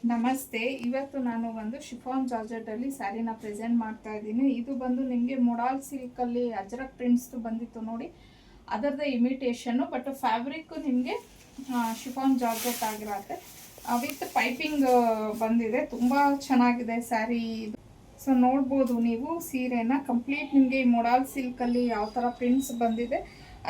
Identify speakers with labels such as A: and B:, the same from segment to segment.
A: ನಮಸ್ತೆ. ಇವತ್ತು ನಾನು ಒಂದು ಶಿಫಾನ್ ಜಾರ್ಜೆಟಲ್ಲಿ ಸ್ಯಾರಿನ ಪ್ರೆಸೆಂಟ್ ಮಾಡ್ತಾ ಇದ್ದೀನಿ. ಇದು ಬಂದು ನಿಮಗೆ ಮೊಡಾಲ್ ಸಿಲ್ಕಲ್ಲಿ ಅಜ್ರಕ್ ಪ್ರಿಂಟ್ಸ್ದು ಬಂದಿತ್ತು ನೋಡಿ, ಅದರದ್ದು ಇಮಿಟೇಷನ್ನು. ಬಟ್ ಫ್ಯಾಬ್ರಿಕ್ಕು ನಿಮಗೆ ಶಿಫಾನ್ ಜಾರ್ಜೆಟ್ ಆಗಿರತ್ತೆ. ವಿತ್ ಪೈಪಿಂಗ್ ಬಂದಿದೆ. ತುಂಬ ಚೆನ್ನಾಗಿದೆ ಸ್ಯಾರಿ ಇದು. ಸೊ ನೋಡ್ಬೋದು ನೀವು ಸೀರೆನ ಕಂಪ್ಲೀಟ್ ನಿಮಗೆ ಈ ಮೊಡಾಲ್ ಸಿಲ್ಕಲ್ಲಿ ಯಾವ ಥರ ಪ್ರಿಂಟ್ಸ್ ಬಂದಿದೆ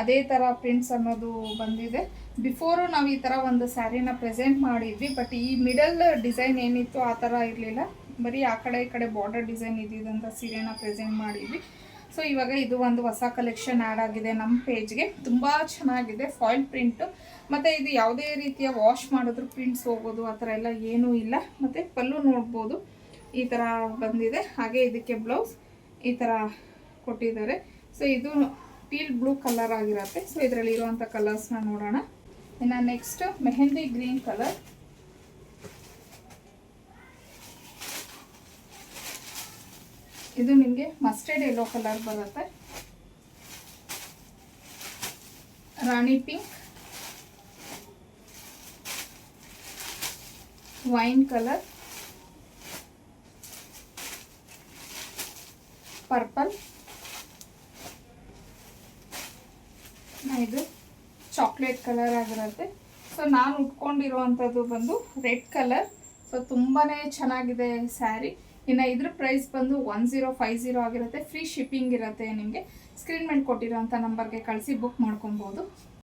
A: ಅದೇ ಥರ ಪ್ರಿಂಟ್ಸ್ ಅನ್ನೋದು ಬಂದಿದೆ. ಬಿಫೋರು ನಾವು ಈ ಥರ ಒಂದು ಸ್ಯಾರಿನ ಪ್ರೆಸೆಂಟ್ ಮಾಡಿದ್ವಿ, ಬಟ್ ಈ ಮಿಡಲ್ ಡಿಸೈನ್ ಏನಿತ್ತು ಆ ಥರ ಇರಲಿಲ್ಲ. ಬರೀ ಆ ಕಡೆ ಈ ಕಡೆ ಬಾರ್ಡರ್ ಡಿಸೈನ್ ಇದ್ದಿದ್ದಂಥ ಸೀರೆನ ಪ್ರೆಸೆಂಟ್ ಮಾಡಿದ್ವಿ. ಸೊ ಇವಾಗ ಇದು ಒಂದು ಹೊಸ ಕಲೆಕ್ಷನ್ ಆ್ಯಡ್ ಆಗಿದೆ ನಮ್ಮ ಪೇಜ್ಗೆ. ತುಂಬ ಚೆನ್ನಾಗಿದೆ ಫಾಯಿಲ್ ಪ್ರಿಂಟು, ಮತ್ತು ಇದು ಯಾವುದೇ ರೀತಿಯ ವಾಶ್ ಮಾಡಿದ್ರು ಪ್ರಿಂಟ್ಸ್ ಹೋಗೋದು ಆ ಥರ ಎಲ್ಲ ಏನೂ ಇಲ್ಲ. ಮತ್ತು ಪಲ್ಲು ನೋಡ್ಬೋದು ಈ ಥರ ಬಂದಿದೆ. ಹಾಗೆ ಇದಕ್ಕೆ ಬ್ಲೌಸ್ ಈ ಥರ ಕೊಟ್ಟಿದ್ದಾರೆ. ಸೊ ಇದು ಟೀಲ್ ಬ್ಲೂ ಕಲರ್ ಆಗಿರುತ್ತೆ. ಸೊ ಇದರಲ್ಲಿ ಇರುವಂಥ ಕಲರ್ಸ್ನ ನೋಡೋಣ. ಇನ್ನು ನೆಕ್ಸ್ಟ್ ಮೆಹಂದಿ ಗ್ರೀನ್ ಕಲರ್, ಇದು ನಿಮಗೆ ಮಸ್ಟರ್ಡ್ ಯೆಲ್ಲೋ ಕಲರ್ ಬರುತ್ತೆ. ರಾಣಿ ಪಿಂಕ್, ವೈನ್ ಕಲರ್, ಪರ್ಪಲ್, ಇದು ಚಾಕ್ಲೇಟ್ ಕಲರ್ ಆಗಿರುತ್ತೆ. ಸೊ ನಾನು ಉಟ್ಕೊಂಡಿರುವಂಥದ್ದು ಬಂದು ರೆಡ್ ಕಲರ್. ಸೊ ತುಂಬಾ ಚೆನ್ನಾಗಿದೆ ಸ್ಯಾರಿ. ಇನ್ನು ಇದ್ರ ಪ್ರೈಸ್ ಬಂದು 1050 ಆಗಿರುತ್ತೆ. ಫ್ರೀ ಶಿಪ್ಪಿಂಗ್ ಇರುತ್ತೆ. ನಿಮಗೆ ಸ್ಕ್ರೀನ್ ಮೇಲೆ ಕೊಟ್ಟಿರೋಂಥ ನಂಬರ್ಗೆ ಕಳಿಸಿ ಬುಕ್ ಮಾಡ್ಕೊಬೋದು.